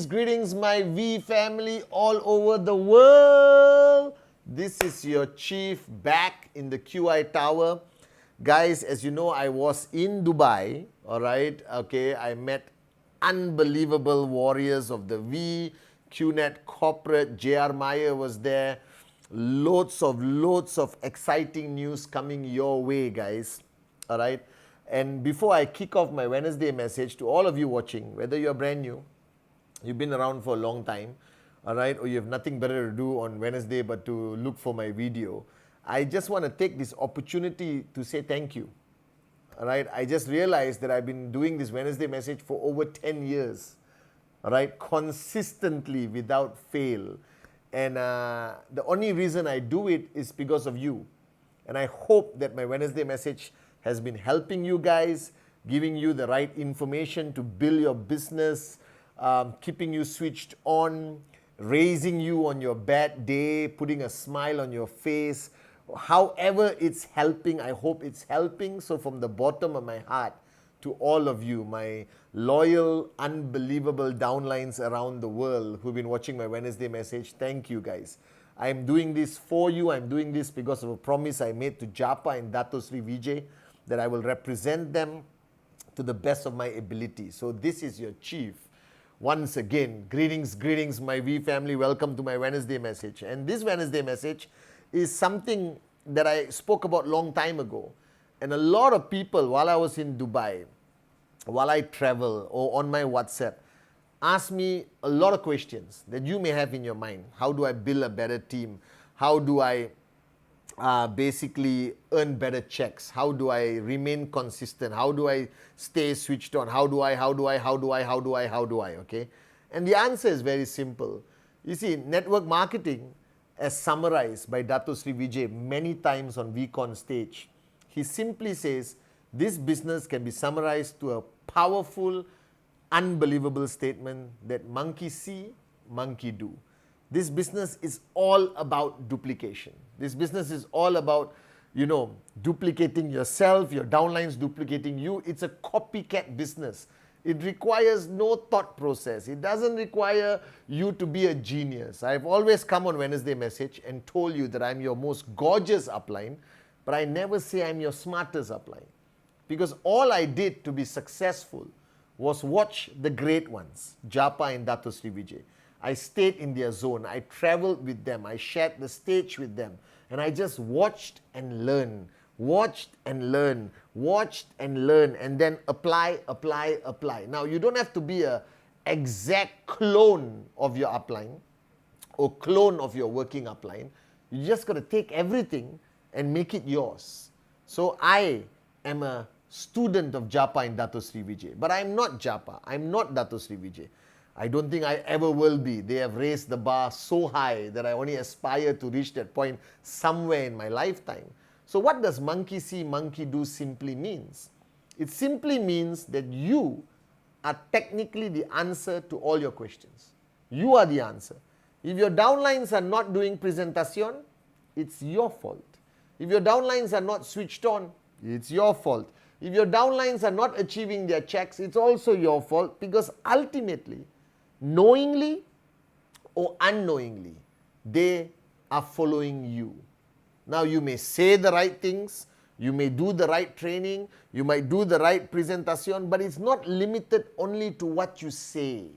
Greetings, my V family all over the world. This is your chief back in the QI Tower. Guys, as you know, I was in Dubai, all right? Okay, I met unbelievable warriors of the V, Qnet corporate, JR Meyer was there. Loads of exciting news coming your way, guys, all right? And before I kick off my Wednesday message to all of you watching, whether you're brand new, you've been around for a long time, all right, or you have nothing better to do on Wednesday but to look for my video, I just want to take this opportunity to say thank you, all right? I just realized that I've been doing this Wednesday message for over 10 years, all right, consistently without fail. And the only reason I do it is because of you. And I hope that my Wednesday message has been helping you guys, giving you the right information to build your business, keeping you switched on, raising you on your bad day, putting a smile on your face. However it's helping, I hope it's helping. So from the bottom of my heart to all of you, my loyal, unbelievable downlines around the world who've been watching my Wednesday message, thank you guys. I'm doing this for you. I'm doing this because of a promise I made to Japa and Dato Sri Vijay that I will represent them to the best of my ability. So this is your chief. Once again, greetings, my V family. Welcome to my Wednesday message. And this Wednesday message is something that I spoke about long time ago. And a lot of people, while I was in Dubai, while I travel or on my WhatsApp, ask me a lot of questions that you may have in your mind. How do I build a better team? How do I basically earn better checks? How do I remain consistent? How do I stay switched on? How do I, okay? And the answer is very simple. You see, network marketing, as summarized by Dato Sri Vijay many times on VCon stage, he simply says, this business can be summarized to a powerful, unbelievable statement that monkey see, monkey do. This business is all about duplication. This business is all about, duplicating yourself, your downlines duplicating you. It's a copycat business. It requires no thought process. It doesn't require you to be a genius. I've always come on Wednesday message and told you that I'm your most gorgeous upline, but I never say I'm your smartest upline. Because all I did to be successful was watch the great ones, Japa and Dato Sri Vijay. I stayed in their zone. I traveled with them. I shared the stage with them. And I just watched and learned, and then apply. Now, you don't have to be an exact clone of your upline or clone of your working upline. You just got to take everything and make it yours. So I am a student of Japa and Dato Sri Vijay. But I'm not Japa. I'm not Dato Sri Vijay. I don't think I ever will be. They have raised the bar so high that I only aspire to reach that point somewhere in my lifetime. So what does monkey see, monkey do simply means? It simply means that you are technically the answer to all your questions. You are the answer. If your downlines are not doing presentation, it's your fault. If your downlines are not switched on, it's your fault. If your downlines are not achieving their checks, it's also your fault, because ultimately, knowingly or unknowingly, they are following you. Now, you may say the right things, you may do the right training, you might do the right presentation, but it's not limited only to what you say.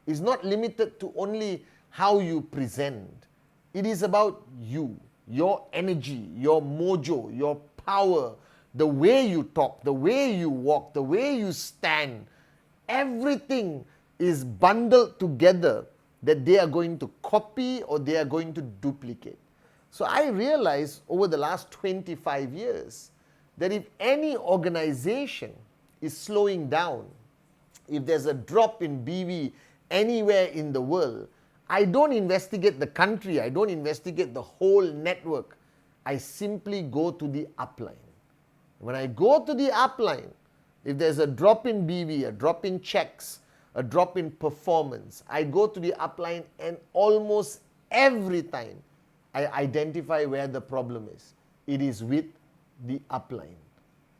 It's not limited to only how you present. It is about you, your energy, your mojo, your power, the way you talk, the way you walk, the way you stand. Everything is bundled together that they are going to copy or they are going to duplicate. So I realized over the last 25 years that if any organization is slowing down, if there's a drop in BV anywhere in the world, I don't investigate the country, I don't investigate the whole network. I simply go to the upline. When I go to the upline, if there's a drop in BV, a drop in checks, a drop in performance, I go to the upline, and almost every time I identify where the problem is. It is with the upline.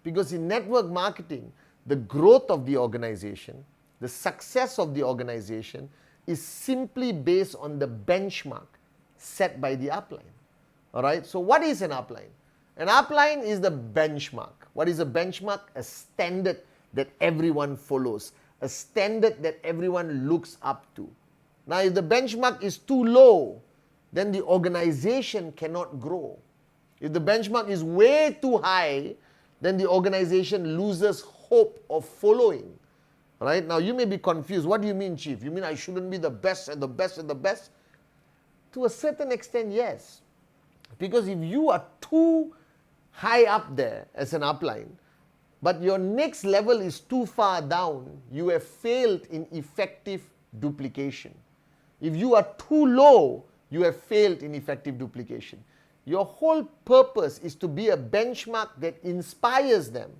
Because in network marketing, the growth of the organization, the success of the organization is simply based on the benchmark set by the upline. All right, so what is an upline? An upline is the benchmark. What is a benchmark? A standard that everyone follows, a standard that everyone looks up to. Now, if the benchmark is too low, then the organization cannot grow. If the benchmark is way too high, then the organization loses hope of following. Right? Now, you may be confused. What do you mean, Chief? You mean I shouldn't be the best and the best and the best? To a certain extent, yes. Because if you are too high up there as an upline, but your next level is too far down, you have failed in effective duplication. If you are too low, you have failed in effective duplication. Your whole purpose is to be a benchmark that inspires them,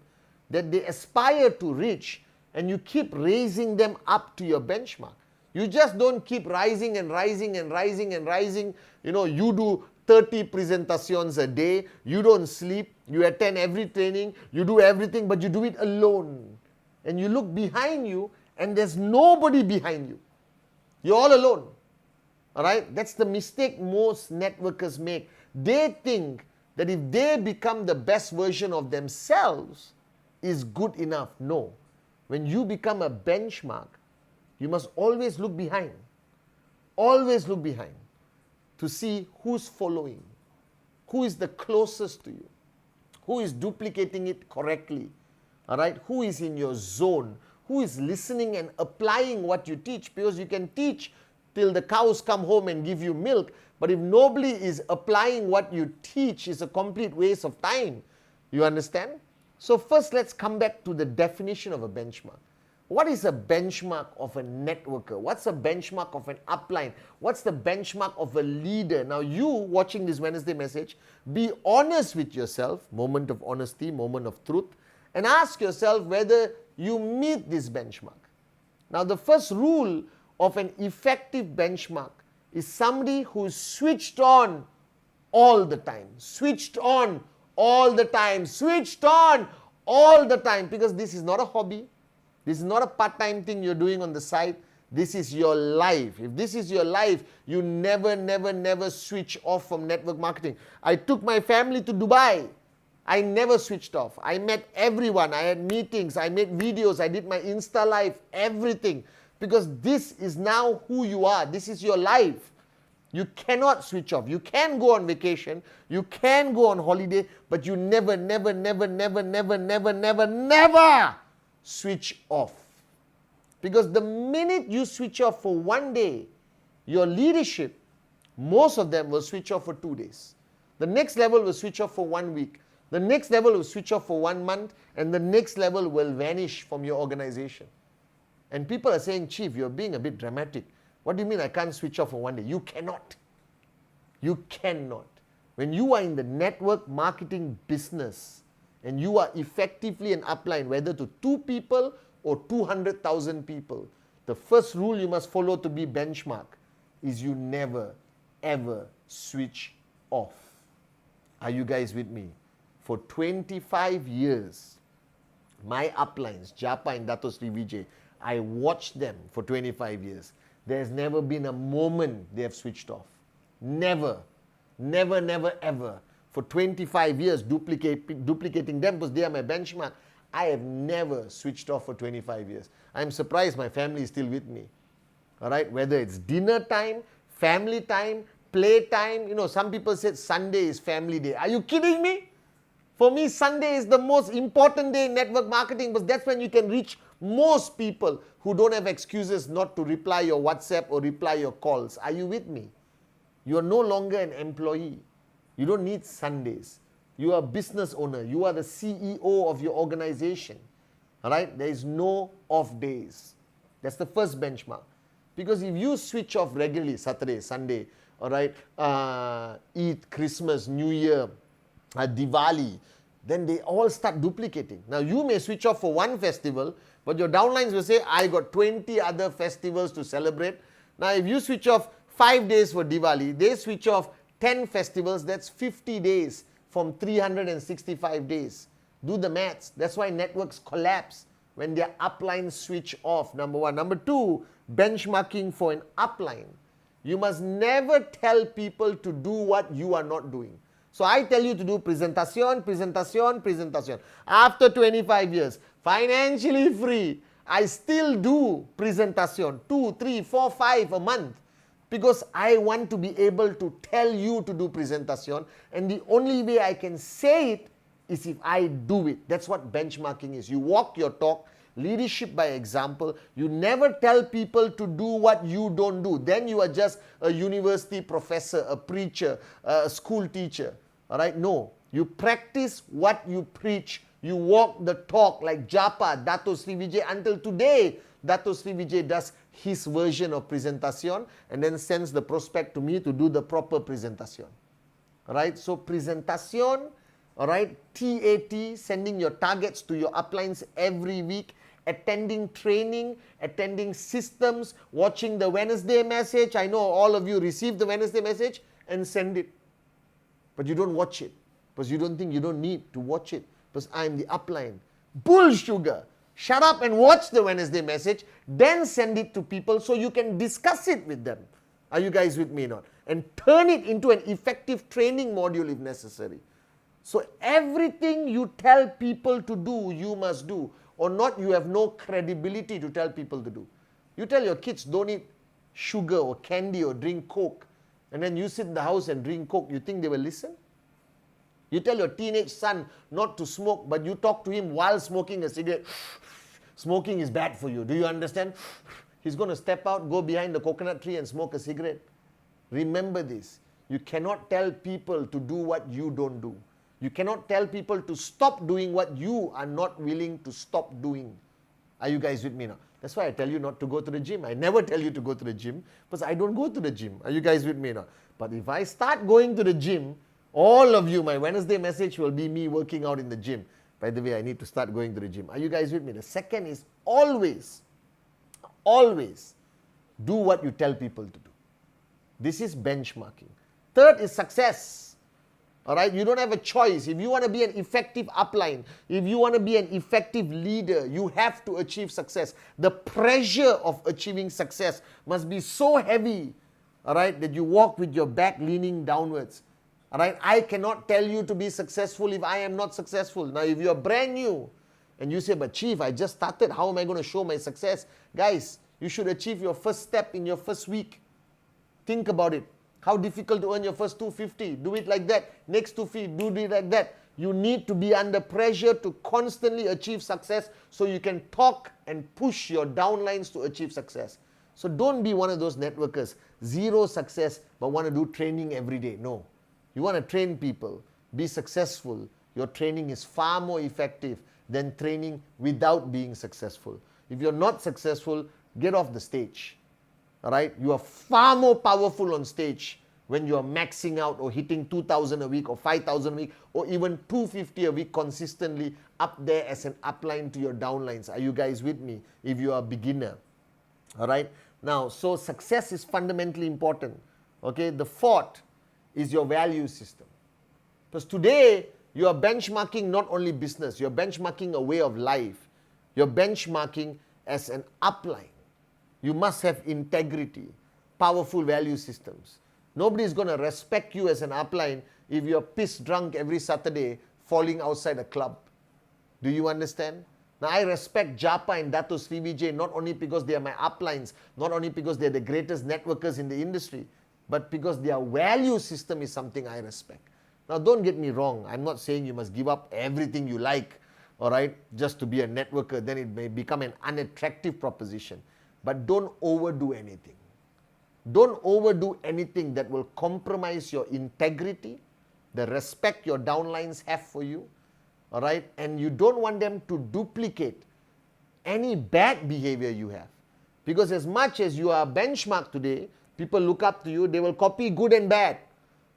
that they aspire to reach, and you keep raising them up to your benchmark. You just don't keep rising and rising and rising and rising. You know, you do 30 presentations a day, you don't sleep, you attend every training, you do everything, but you do it alone. And you look behind you, and there's nobody behind you. You're all alone. All right? That's the mistake most networkers make. They think that if they become the best version of themselves is good enough. No. When you become a benchmark, you must always look behind. Always look behind to see who's following, who is the closest to you, who is duplicating it correctly, all right? Who is in your zone, who is listening and applying what you teach, because you can teach till the cows come home and give you milk, but if nobody is applying what you teach, it's a complete waste of time. You understand? So first, let's come back to the definition of a benchmark. What is a benchmark of a networker? What's a benchmark of an upline? What's the benchmark of a leader? Now, you watching this Wednesday message, be honest with yourself, moment of honesty, moment of truth, and ask yourself whether you meet this benchmark. Now, the first rule of an effective benchmark is somebody who's switched on all the time. Switched on all the time. Switched on all the time. Because this is not a hobby. This is not a part-time thing you're doing on the side. This is your life. If this is your life, you never switch off from network marketing. I took my family to Dubai. I never switched off. I met everyone. I had meetings. I made videos. I did my Insta Live. Everything. Because this is now who you are. This is your life. You cannot switch off. You can go on vacation. You can go on holiday. But you never switch off. Because the minute you switch off for one day, your leadership, most of them will switch off for 2 days. The next level will switch off for 1 week. The next level will switch off for 1 month. And the next level will vanish from your organization. And people are saying, Chief, you're being a bit dramatic. What do you mean I can't switch off for 1 day? You cannot. You cannot. When you are in the network marketing business and you are effectively an upline, whether to 2 people or 200,000 people, the first rule you must follow to be benchmark is you never, ever switch off. Are you guys with me? For 25 years, my uplines, Japa and Dato Sri Vijay, I watched them for 25 years. There's never been a moment they have switched off. Never. Never, ever. For 25 years, duplicating them because they are my benchmark. I have never switched off for 25 years. I'm surprised my family is still with me. All right? Whether it's dinner time, family time, play time. You know, some people said Sunday is family day. Are you kidding me? For me, Sunday is the most important day in network marketing because that's when you can reach most people who don't have excuses not to reply your WhatsApp or reply your calls. Are you with me? You are no longer an employee. You don't need Sundays. You are a business owner. You are the CEO of your organization. All right? There is no off days. That's the first benchmark. Because if you switch off regularly, Saturday, Sunday, all right, Eid, Christmas, New Year, Diwali, then they all start duplicating. Now, you may switch off for one festival, but your downlines will say, I got 20 other festivals to celebrate. Now, if you switch off 5 days for Diwali, they switch off 10 festivals, that's 50 days from 365 days. Do the maths. That's why networks collapse when their uplines switch off, number one. Number two, benchmarking for an upline. You must never tell people to do what you are not doing. So I tell you to do presentation, presentation, presentation. After 25 years, financially free, I still do presentation, 2, 3, 4, 5 a month. Because I want to be able to tell you to do presentation, and the only way I can say it is if I do it. That's what benchmarking is. You walk your talk, leadership by example. You never tell people to do what you don't do. Then you are just a university professor, a preacher, a school teacher. All right? No. You practice what you preach. You walk the talk like Japa, Dato Sri Vijay. Until today, Dato Sri Vijay does his version of presentation and then sends the prospect to me to do the proper presentation. All right? So presentation, all right, TAT, sending your targets to your uplines every week, attending training, attending systems, watching the Wednesday message. I know all of you receive the Wednesday message and send it. But you don't watch it because you don't think you don't need to watch it because I'm the upline. Bull sugar. Shut up and watch the Wednesday message, then send it to people so you can discuss it with them. Are you guys with me or not? And turn it into an effective training module if necessary. So everything you tell people to do, you must do. Or not, you have no credibility to tell people to do. You tell your kids don't eat sugar or candy or drink Coke, and then you sit in the house and drink Coke, you think they will listen? You tell your teenage son not to smoke, but you talk to him while smoking a cigarette. Smoking is bad for you. Do you understand? He's going to step out, go behind the coconut tree and smoke a cigarette. Remember this. You cannot tell people to do what you don't do. You cannot tell people to stop doing what you are not willing to stop doing. Are you guys with me now? That's why I tell you not to go to the gym. I never tell you to go to the gym because I don't go to the gym. Are you guys with me now? But if I start going to the gym, all of you, my Wednesday message will be me working out in the gym. By the way, I need to start going to the gym. Are you guys with me? The second is always do what you tell people to do. This is benchmarking. Third is success. All right, you don't have a choice. If you want to be an effective upline, if you want to be an effective leader, you have to achieve success. The pressure of achieving success must be so heavy, all right, that you walk with your back leaning downwards. All right, I cannot tell you to be successful if I am not successful. Now, if you are brand new and you say, but Chief, I just started, how am I going to show my success? Guys, you should achieve your first step in your first week. Think about it. How difficult to earn your first 250? Do it like that. Next 250, do it like that. You need to be under pressure to constantly achieve success so you can talk and push your downlines to achieve success. So don't be one of those networkers, zero success, but want to do training every day. No. You want to train people, be successful. Your training is far more effective than training without being successful. If you're not successful, get off the stage. All right? You are far more powerful on stage when you are maxing out or hitting 2,000 a week or 5,000 a week or even 250 a week consistently up there as an upline to your downlines. Are you guys with me if you are a beginner? All right? Now, so success is fundamentally important. Okay? The fourth is your value system. Because today, you are benchmarking not only business, you're benchmarking a way of life. You're benchmarking as an upline. You must have integrity, powerful value systems. Nobody is going to respect you as an upline if you're pissed drunk every Saturday falling outside a club. Do you understand? Now, I respect Japa and Dato Sri Vijay not only because they are my uplines, not only because they're the greatest networkers in the industry, but because their value system is something I respect. Now, don't get me wrong. I'm not saying you must give up everything you like, all right, just to be a networker. Then it may become an unattractive proposition. But don't overdo anything. Don't overdo anything that will compromise your integrity, the respect your downlines have for you, all right? And you don't want them to duplicate any bad behavior you have. Because as much as you are a benchmark today, people look up to you, they will copy good and bad.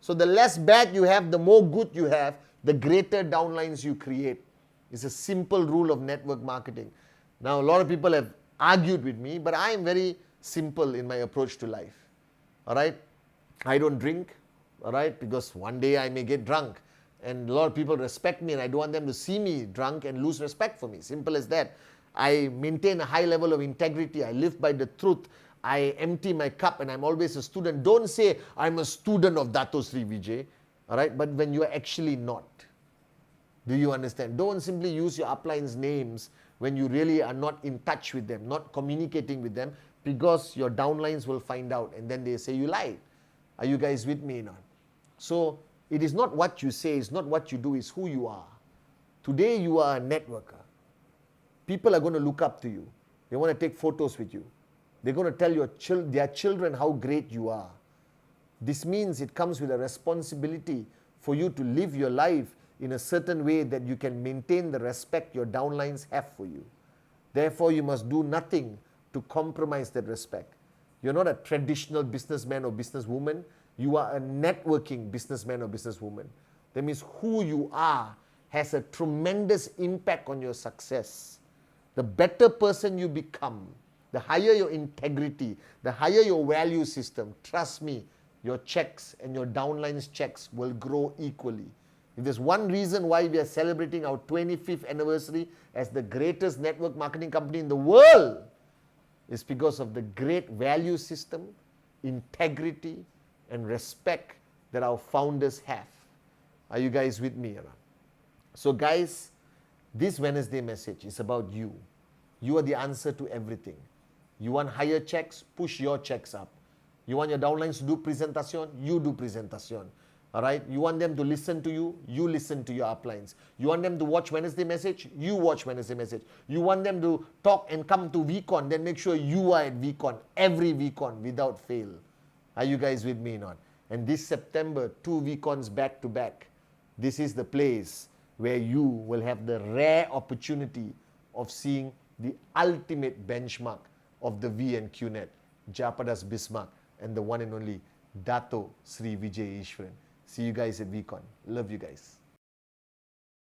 So the less bad you have, the more good you have, the greater downlines you create. It's a simple rule of network marketing. Now, a lot of people have argued with me, but I am very simple in my approach to life. All right? I don't drink, all right, because one day I may get drunk. And a lot of people respect me, and I don't want them to see me drunk and lose respect for me. Simple as that. I maintain a high level of integrity. I live by the truth. I empty my cup, and I'm always a student. Don't say, I'm a student of Dato Sri Vijay, all right, but when you are actually not. Do you understand? Don't simply use your upline's names when you really are not in touch with them, not communicating with them, because your downlines will find out, and then they say you lied. Are you guys with me or not? So it is not what you say, it's not what you do, it's who you are. Today you are a networker. People are going to look up to you. They want to take photos with you. They're going to tell their children how great you are. This means it comes with a responsibility for you to live your life in a certain way that you can maintain the respect your downlines have for you. Therefore, you must do nothing to compromise that respect. You're not a traditional businessman or businesswoman. You are a networking businessman or businesswoman. That means who you are has a tremendous impact on your success. The better person you become, the higher your integrity, the higher your value system, trust me, your checks and your downlines checks will grow equally. If there's one reason why we are celebrating our 25th anniversary as the greatest network marketing company in the world, it's because of the great value system, integrity, and respect that our founders have. Are you guys with me? So guys, this Wednesday message is about you. You are the answer to everything. You want higher checks? Push your checks up. You want your downlines to do presentation? You do presentation. All right? You want them to listen to you? You listen to your uplines. You want them to watch Wednesday message? You watch Wednesday message. You want them to talk and come to VCon? Then make sure you are at VCon, every VCon without fail. Are you guys with me or not? And this September, 2 VCons back to back. This is the place where you will have the rare opportunity of seeing the ultimate benchmark of the V and Qnet, Japadas Bismarck, and the one and only Dato Sri Vijay Ishwaran. See you guys at VCon. Love you guys.